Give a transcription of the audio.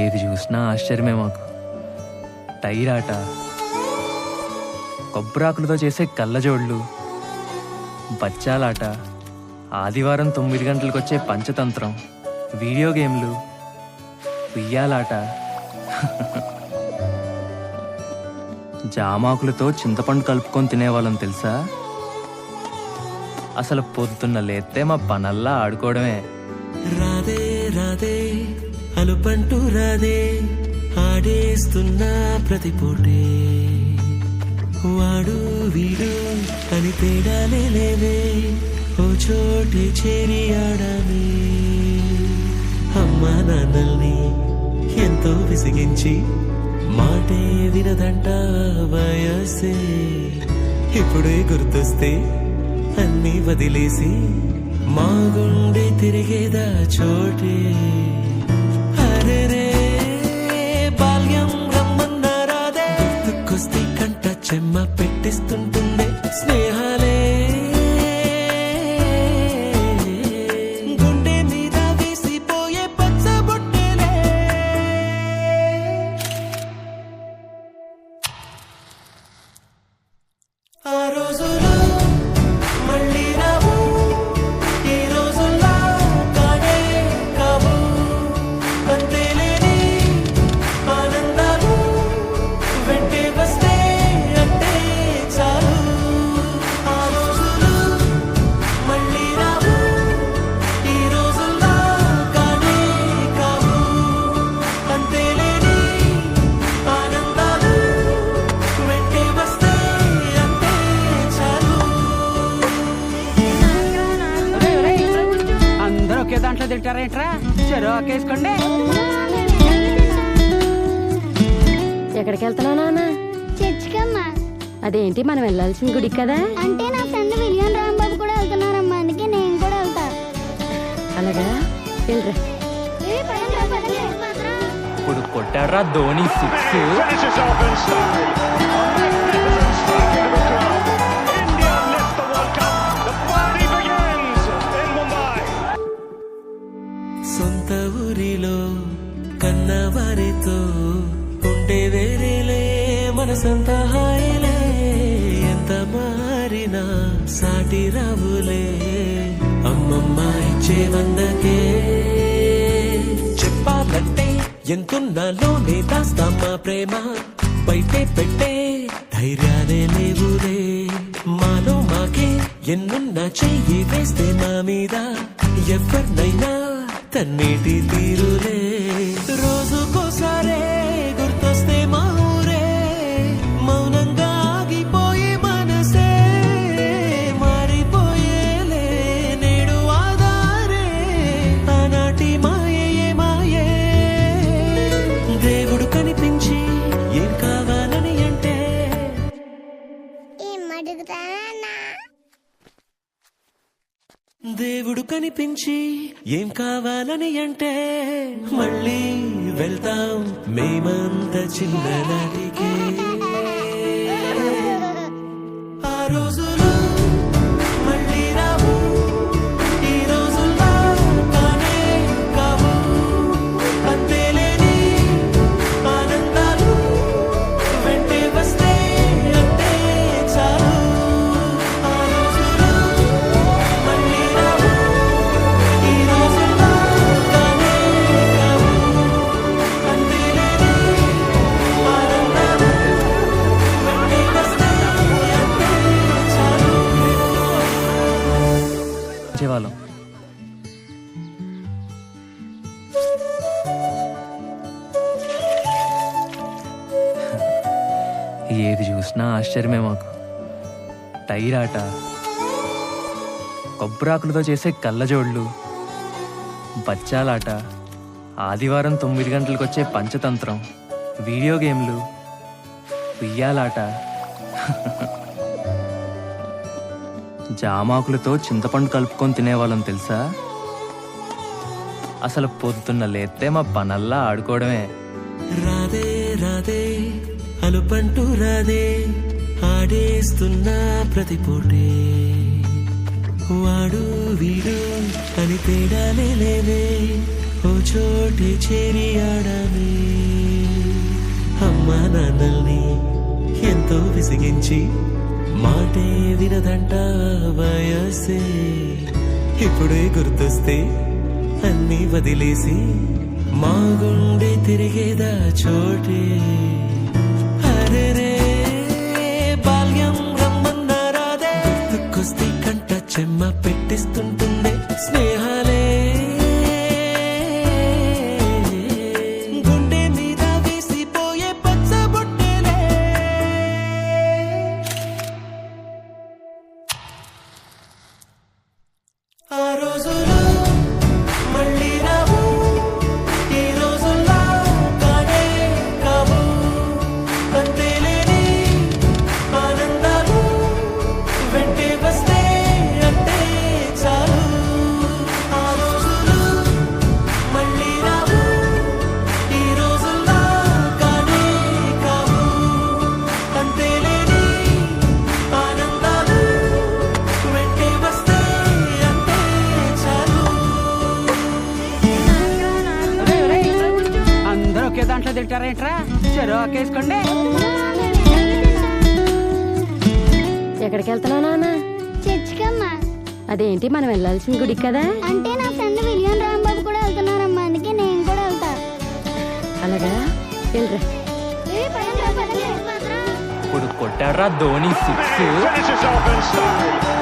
ఏది చూసినా ఆశ్చర్యమే మాకు. టైర్ ఆట, కొబ్బరాకులతో చేసే కళ్ళజోళ్ళు, బచ్చాలాట, ఆదివారం 9 గంటలకు వచ్చే పంచతంత్రం, వీడియో గేమ్లు, ఉయ్యాలాట, జామాకులతో చింతపండు కలుపుకొని తినేవాళ్ళం తెలుసా. అసలు పొద్దున్న లేస్తే మా పనల్లా ఆడుకోవడమే. రాదే రాదే అలుపంటూ రాదే, ఆడేస్తున్నా ప్రతి పూటే, వాడు వీడు అని తేడాలే లేవే, ఓ చోటే చేరి ఆడమే. అమ్మా నాన్నల్ని ఎంతో విసిగించి మాటే వినదంట వయసే, ఇప్పుడే గుర్తొస్తే అన్నీ వదిలేసి మా గుండె తిరిగేదా చోటే. అరెరే బాల్యం రమ్మన్నారాదే, గుర్తుకొస్తే కంట చెమ్మ పెట్టిస్తుంటుండే స్నేహాలే, గుండె మీద వేసిపోయే పచ్చబొట్టెలే. ఆ రోజులు మళ్ళీ రావు, ఈ రోజుల్లా కానే కావు, అంతేలేని ఆనందాలు వెంటే వస్తే అంటే చాలు. ఆ రోజులు మళ్ళీ రావు, ఈ రోజుల్లా కానే కావు, అంతేలేని ఆనందాలు వెంటే వస్తే అంటే చాలు. అందరూ ఒకే దాంట్లో తింటారేంట్రా? చెరో ఒకేసుకోండి. ఎక్కడికి వెళ్తున్నావు నాన్న? చర్చికమ్మా. అదేంటి మనం వెళ్ళాల్సిన గుడి కదా? అంటే నా ఫ్రెండ్ విలియం రాంబాబు కూడా వెళ్తున్నారమ్మా, అందుకే నేను కూడా వెళ్తా. అలాగా, వెళ్ళరా. ఇప్పుడు కొట్టాడ్రా Dhoni 6. Finishes off in style. A magnificent strike into the crowd. India lift the World Cup. The party begins in Mumbai. సొంత ఊరిలో కన్నవారితో ఉండే వేరేలే, మనసంతా హాయిలే, ఎంత మారినా సాటి రావులే, అమ్మమ్మ ఇచ్చే వందకే. చెప్పాలంటే ఎంతున్నలోనే దాస్తామా ప్రేమ, బయటే పెట్టే ధైర్యాలే లేవులే, మాలో మాకే ఎన్నున్నా చెయ్యి వేస్తే మా మీద ఎవరినైనా తన్నేటి తీరులే. రోజుకోసారే గుర్తొస్తే మా ఊరే, మౌనంగా ఆగిపోయే మనసే, మారిపోయేలే నేడు ఆధారే, ఆనాటి మాయే మాయే. దేవుడు కనిపించి ఏం కావాలని అంటే, ఏం అడుగుతానన్నా? దేవుడు కనిపించి ఏం కావాలని అంటే, మళ్ళీ వెళ్తాం మేమంత చిన్ననాటికే. ఆ రోజులు మళ్ళీ రావు, ఈ రోజుల్లా కానే కావు, అంతేలేని ఆనందాలు వెంటే వస్తే అంటే చాలు. ఆ రోజులు మళ్ళీ రావు, ఈ రోజుల్లా కానే కావు, అంతేలేని ఆనందాలు వెంటే వస్తే అంటే చాలు. చేవాళ్ళం. ఏది చూసినా ఆశ్చర్యమే మాకు. టైర్ ఆట, కొబ్బరాకులతో చేసే కళ్ళజోళ్ళు, బచ్చాలాట, ఆదివారం 9 గంటలకు వచ్చే పంచతంత్రం, వీడియో గేమ్లు, ఉయ్యాలాట, జామాకులతో చింతపండు కలుపుకొని తినేవాళ్ళం తెలుసా. అసలు పొద్దున్న లేస్తే మా పనల్లా ఆడుకోవడమే. రాదే రాదే అలుపంటూ రాదే, ఆడేస్తున్నా ప్రతి పూటే, వాడు వీడు అని తేడాలే లేవే ఓ చోటే చేరి ఆడమే అమ్మా నాన్నల్ని ఎంతో విసిగించి మాటే వినదంట వయసే ఇప్పుడే గుర్తొస్తే అన్నీ వదిలేసి మా గుండె తిరిగేదా చోటే అరే రే బాల్యం రమ్మన్నారాదే గుర్తుకొస్తే కంట చెమ్మ పెట్టిస్తుంటుండే స్నేహాలే గుండె మీద వేసిపోయే పచ్చబొట్టేలే ఆ రోజులు మళ్ళీ రావు ఈ రోజుల్లా కానే కావు అంతేలేని ఆనందాలు వెంటే వస్తే అంటే చాలు ఆ రోజులు మళ్ళీ రావు ఈ రోజుల్లా కానే కావు అంతేలేని ఆనందాలు వెంటే వస్తే అంటే చాలు అందరూ ఒకే దాంట్లో తింటారేంట్రా చెరో కేసుకోండి ఎక్కడికి వెళ్తున్నావు నాన్న చర్చికమ్మా. అదేంటి మనం వెళ్ళాల్సిన గుడికి కదా అంటే నా ఫ్రెండ్ విలియం రాంబాబు కూడా వెళ్తున్నారమ్మా, అందుకే నేను కూడా వెళ్తా. అలాగా వెళ్ళరా ఇప్పుడు కొట్టాడ్రా Dhoni six Finishes off in style.